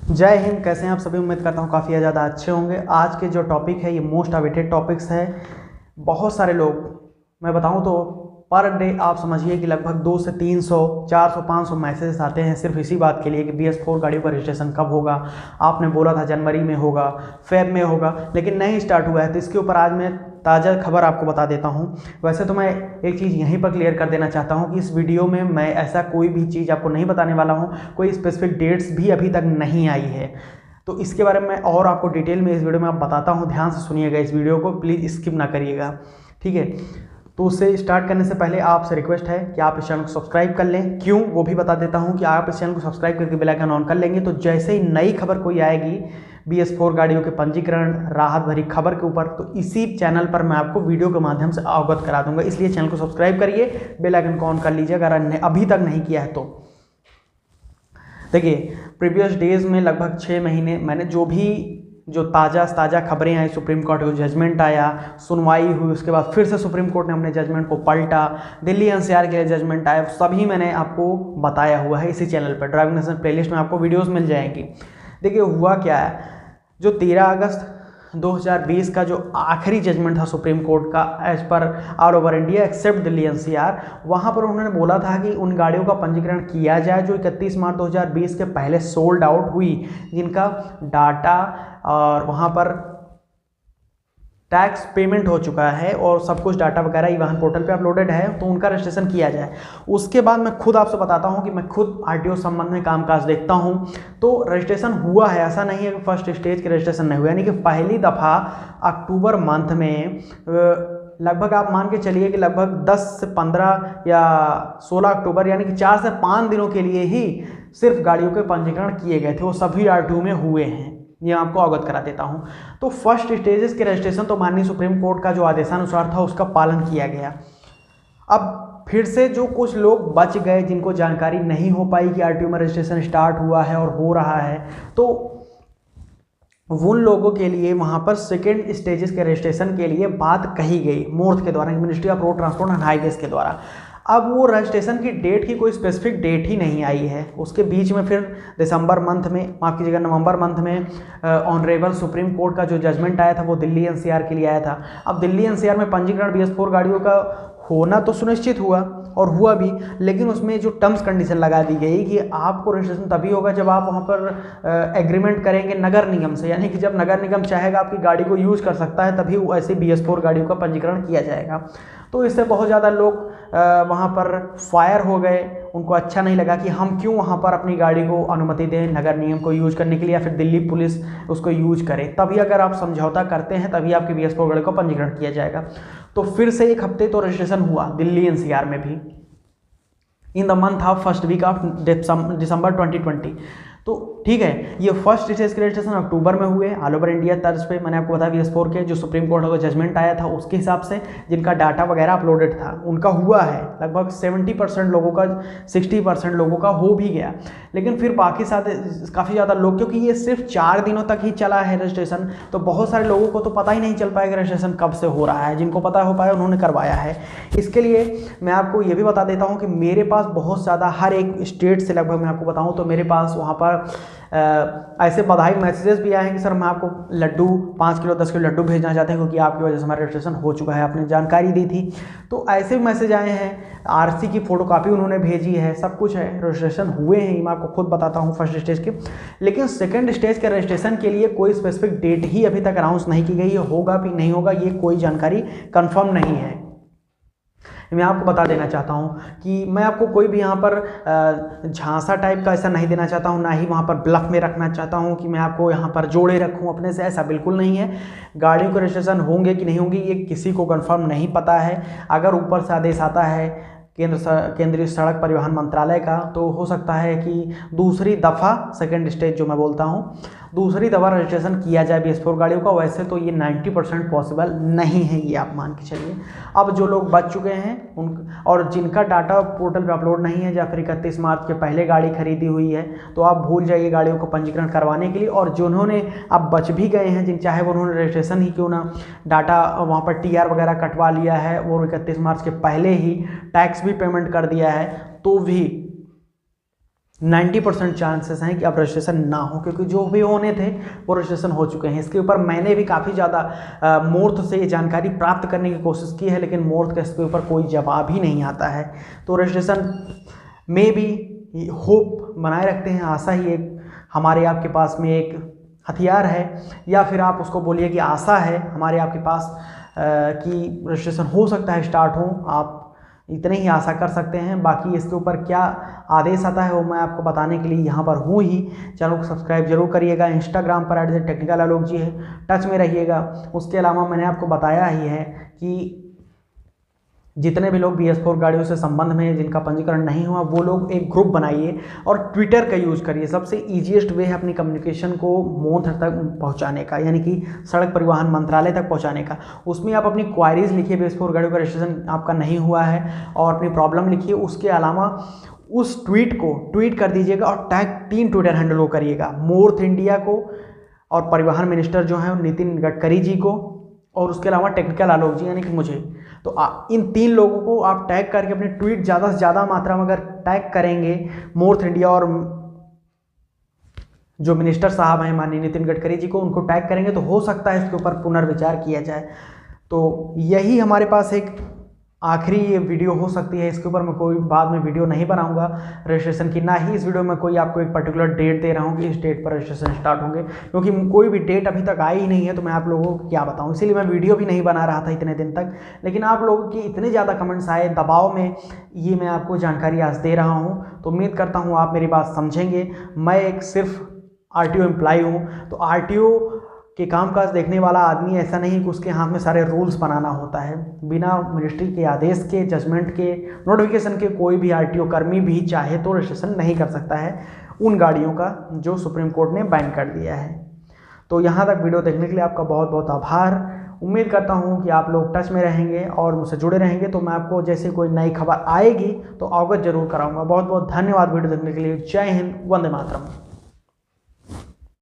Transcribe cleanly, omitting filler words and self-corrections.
जय हिंद। कैसे हैं आप सभी? उम्मीद करता हूँ काफ़ी ज़्यादा अच्छे होंगे। आज के जो टॉपिक है ये मोस्ट अवेटेड टॉपिक्स है। बहुत सारे लोग, मैं बताऊँ तो पर डे आप समझिए कि लगभग 200 से 300 400 500 मैसेजेस आते हैं सिर्फ इसी बात के लिए कि BS4 गाड़ियों का रजिस्ट्रेशन कब होगा। आपने बोला था जनवरी में होगा, फेब में होगा, लेकिन नहीं स्टार्ट हुआ है। तो इसके ऊपर आज मैं ताज़ा खबर आपको बता देता हूँ। वैसे तो मैं एक चीज़ यहीं पर क्लियर कर देना चाहता हूँ कि इस वीडियो में मैं ऐसा कोई भी चीज़ आपको नहीं बताने वाला हूँ। कोई स्पेसिफिक डेट्स भी अभी तक नहीं आई है, तो इसके बारे में और आपको डिटेल में इस वीडियो में आप बताता हूँ। ध्यान से सुनिएगा इस वीडियो को, प्लीज़ स्किप ना करिएगा, ठीक है। तो उससे स्टार्ट करने से पहले आपसे रिक्वेस्ट है कि आप इस चैनल को सब्सक्राइब कर लें। क्यों, वो भी बता देता हूँ कि आप इस चैनल को सब्सक्राइब करके बेल आइकन ऑन कर लेंगे तो जैसे ही नई खबर कोई आएगी BS4 गाड़ियों के पंजीकरण राहत भरी खबर के ऊपर, तो इसी चैनल पर मैं आपको वीडियो के माध्यम से अवगत करा दूंगा। इसलिए चैनल को सब्सक्राइब करिए, बेल आइकन को ऑन कर लीजिए अगर अभी तक नहीं किया है तो। देखिए, प्रीवियस डेज में लगभग 6 महीने मैंने जो ताज़ा खबरें आई, सुप्रीम कोर्ट का जजमेंट आया, सुनवाई हुई, उसके बाद फिर से सुप्रीम कोर्ट ने अपने जजमेंट को पलटा, दिल्ली NCR के लिए जजमेंट आया, सभी मैंने आपको बताया हुआ है इसी चैनल पर। ड्राइविंग लाइसेंस प्लेलिस्ट में आपको वीडियोस मिल जाएंगी। देखिए हुआ क्या है, जो 13 अगस्त 2020 का जो आखिरी जजमेंट था सुप्रीम कोर्ट का as per all over India except Delhi NCR, वहाँ पर उन्होंने बोला था कि उन गाड़ियों का पंजीकरण किया जाए जो 31 मार्च 2020 के पहले सोल्ड आउट हुई, जिनका डाटा और वहाँ पर टैक्स पेमेंट हो चुका है और सब कुछ डाटा वगैरह वाहन पोर्टल पे अपलोडेड है, तो उनका रजिस्ट्रेशन किया जाए। उसके बाद मैं खुद आपसे बताता हूँ कि मैं खुद RTO संबंध में कामकाज देखता हूँ, तो रजिस्ट्रेशन हुआ है। ऐसा नहीं है कि फर्स्ट स्टेज के रजिस्ट्रेशन नहीं हुआ, यानी कि पहली दफ़ा अक्टूबर मंथ में लगभग आप मान के चलिए कि लगभग 10 से 15 या 16 अक्टूबर, यानी कि 4 से 5 दिनों के लिए ही सिर्फ गाड़ियों के पंजीकरण किए गए थे। वो सभी RTO में हुए हैं, ये आपको अवगत करा देता हूं। तो फर्स्ट स्टेजेस के रजिस्ट्रेशन तो माननीय सुप्रीम कोर्ट का जो आदेशानुसार था उसका पालन किया गया। अब फिर से जो कुछ लोग बच गए जिनको जानकारी नहीं हो पाई कि RTO में रजिस्ट्रेशन स्टार्ट हुआ है और हो रहा है, तो उन लोगों के लिए वहां पर सेकेंड स्टेजेस के रजिस्ट्रेशन के लिए बात कही गई MORTH के द्वारा, ministry of road transport and highways के द्वारा। अब वो रजिस्ट्रेशन की डेट की कोई स्पेसिफिक डेट ही नहीं आई है। उसके बीच में फिर दिसंबर मंथ में, माफ़ कीजिएगा नवंबर मंथ में ऑनरेबल सुप्रीम कोर्ट का जो जजमेंट आया था वो दिल्ली NCR के लिए आया था। अब दिल्ली NCR में पंजीकरण BS4 गाड़ियों का होना तो सुनिश्चित हुआ और हुआ भी, लेकिन उसमें जो टर्म्स कंडीशन लगा दी गई कि आपको रजिस्ट्रेशन तभी होगा जब आप वहाँ पर एग्रीमेंट करेंगे नगर निगम से, यानी कि जब नगर निगम चाहेगा आपकी गाड़ी को यूज़ कर सकता है तभी ऐसे BS4 गाड़ियों का पंजीकरण किया जाएगा। तो इससे बहुत ज़्यादा लोग वहाँ पर फायर हो गए। उनको अच्छा नहीं लगा कि हम क्यों वहाँ पर अपनी गाड़ी को अनुमति दें नगर निगम को यूज करने के लिए, या फिर दिल्ली पुलिस उसको यूज करे। तभी अगर आप समझौता करते हैं तभी आपके BS4 गाड़ी को पंजीकरण किया जाएगा। तो फिर से एक हफ्ते तो रजिस्ट्रेशन हुआ दिल्ली NCR में भी in the month of first week of December 2020। तो ठीक है, ये फर्स्ट स्टेज के रजिस्ट्रेशन अक्टूबर में हुए ऑल ओवर इंडिया तर्ज पे। मैंने आपको बताया BS4 के जो सुप्रीम कोर्ट का जजमेंट आया था उसके हिसाब से जिनका डाटा वगैरह अपलोडेड था उनका हुआ है। लगभग 70% लोगों का, 60% लोगों का हो भी गया। लेकिन फिर बाकी काफ़ी ज़्यादा लोग, क्योंकि ये सिर्फ 4 दिनों तक ही चला है रजिस्ट्रेशन, तो बहुत सारे लोगों को तो पता ही नहीं चल पाएगा रजिस्ट्रेशन कब से हो रहा है। जिनको पता हो पाया उन्होंने करवाया है। इसके लिए मैं आपको ये भी बता देता हूँ कि मेरे पास बहुत ज़्यादा हर एक स्टेट से लगभग मैं आपको बताऊँ तो मेरे पास वहाँ पर ऐसे बधाई मैसेजेस भी आए हैं कि सर मैं आपको लड्डू 5 किलो 10 किलो लड्डू भेजना चाहते हैं क्योंकि आपकी वजह से हमारा रजिस्ट्रेशन हो चुका है, आपने जानकारी दी थी। तो ऐसे भी मैसेज आए हैं। RC की फोटोकॉपी उन्होंने भेजी है, सब कुछ है, रजिस्ट्रेशन हुए हैं। मैं आपको खुद बताता हूँ फर्स्ट स्टेज के। लेकिन सेकंड स्टेज के रजिस्ट्रेशन के लिए कोई स्पेसिफिक डेट ही अभी तक अनाउंस नहीं की गई है। होगा भी नहीं होगा ये कोई जानकारी कंफर्म नहीं है। मैं आपको बता देना चाहता हूँ कि मैं आपको कोई भी यहाँ पर झांसा टाइप का ऐसा नहीं देना चाहता हूँ, ना ही वहाँ पर ब्लफ में रखना चाहता हूँ कि मैं आपको यहाँ पर जोड़े रखूँ अपने से, ऐसा बिल्कुल नहीं है। गाड़ियों के रजिस्ट्रेशन होंगे कि नहीं होंगे ये किसी को कंफर्म नहीं पता है। अगर ऊपर से आदेश आता है केंद्रीय सड़क परिवहन मंत्रालय का, तो हो सकता है कि दूसरी दफ़ा सेकेंड स्टेज जो मैं बोलता हूँ दूसरी दफ़ा रजिस्ट्रेशन किया जाए BS4 गाड़ियों का। वैसे तो ये 90% पॉसिबल नहीं है, ये आप मान के चलिए। अब जो लोग बच चुके हैं उन और जिनका डाटा पोर्टल पे अपलोड नहीं है या फिर 31 मार्च के पहले गाड़ी खरीदी हुई है, तो आप भूल जाइए गाड़ियों को पंजीकरण करवाने के लिए। और जिन्होंने अब बच भी गए हैं, जिन चाहे वो उन्होंने रजिस्ट्रेशन ही क्यों ना डाटा वहाँ पर TR वगैरह कटवा लिया है और 31 मार्च के पहले ही टैक्स भी पेमेंट कर दिया है, तो भी 90% चांसेस हैं कि अब रजिस्ट्रेशन ना हो, क्योंकि जो भी होने थे वो रजिस्ट्रेशन हो चुके हैं। इसके ऊपर मैंने भी काफ़ी ज़्यादा मूर्त से ये जानकारी प्राप्त करने की कोशिश की है, लेकिन मूर्त का इसके ऊपर कोई जवाब ही नहीं आता है। तो रजिस्ट्रेशन में भी होप बनाए रखते हैं, आशा ही एक हमारे आपके पास में एक हथियार है, या फिर आप उसको बोलिए कि आशा है हमारे आपके पास कि रजिस्ट्रेशन हो सकता है स्टार्ट हो। आप इतने ही आशा कर सकते हैं। बाकी इसके ऊपर क्या आदेश आता है वो मैं आपको बताने के लिए यहाँ पर हूँ ही। चैनल को सब्सक्राइब जरूर करिएगा। इंस्टाग्राम पर @टेक्निकल आलोक जी है, टच में रहिएगा। उसके अलावा मैंने आपको बताया ही है कि जितने भी लोग BS4 गाड़ियों से संबंध में जिनका पंजीकरण नहीं हुआ वो लोग एक ग्रुप बनाइए और ट्विटर का यूज़ करिए। सबसे ईजीएस्ट वे है अपनी कम्युनिकेशन को मोंथ तक पहुंचाने का, यानी कि सड़क परिवहन मंत्रालय तक पहुंचाने का। उसमें आप अपनी क्वायरीज लिखिए, BS4 गाड़ियों का रजिस्ट्रेशन आपका नहीं हुआ है, और अपनी प्रॉब्लम लिखिए। उसके अलावा उस ट्वीट को ट्वीट कर दीजिएगा और टैग 3 ट्विटर हैंडल को करिएगा, मूर्त इंडिया को, और परिवहन मिनिस्टर जो हैं नितिन गडकरी जी को, और उसके अलावा टेक्निकल आलोक जी यानी कि मुझे। तो इन 3 लोगों को आप टैग करके अपने ट्वीट ज़्यादा से ज़्यादा मात्रा में अगर टैग करेंगे मूर्त इंडिया और जो मिनिस्टर साहब हैं माननीय नितिन गडकरी जी को, उनको टैग करेंगे तो हो सकता है इसके ऊपर पुनर्विचार किया जाए। तो यही हमारे पास एक आखिरी ये वीडियो हो सकती है। इसके ऊपर मैं कोई बाद में वीडियो नहीं बनाऊंगा रजिस्ट्रेशन की, ना ही इस वीडियो में कोई आपको एक पर्टिकुलर डेट दे रहा हूँ कि इस डेट पर रजिस्ट्रेशन स्टार्ट होंगे, क्योंकि कोई भी डेट अभी तक आई ही नहीं है। तो मैं आप लोगों को क्या बताऊँ, इसीलिए मैं वीडियो भी नहीं बना रहा था इतने दिन तक। लेकिन आप लोगों की इतने ज़्यादा कमेंट्स आए, दबाव में ये मैं आपको जानकारी आज दे रहा हूँ। तो उम्मीद करता हूँ आप मेरी बात समझेंगे। मैं एक सिर्फ RTO एम्प्लॉय हूँ, तो RTO कि कामकाज देखने वाला आदमी ऐसा नहीं कि उसके हाथ में सारे रूल्स बनाना होता है। बिना मिनिस्ट्री के आदेश के, जजमेंट के, नोटिफिकेशन के कोई भी RTO कर्मी भी चाहे तो रजिस्ट्रेशन नहीं कर सकता है उन गाड़ियों का जो सुप्रीम कोर्ट ने बैन कर दिया है। तो यहाँ तक वीडियो देखने के लिए आपका बहुत बहुत आभार। उम्मीद करता हूँ कि आप लोग टच में रहेंगे और मुझसे जुड़े रहेंगे, तो मैं आपको जैसे कोई नई खबर आएगी तो अवगत जरूर कराऊंगा। बहुत बहुत धन्यवाद वीडियो देखने के लिए। जय हिंद, वंदे मातरम।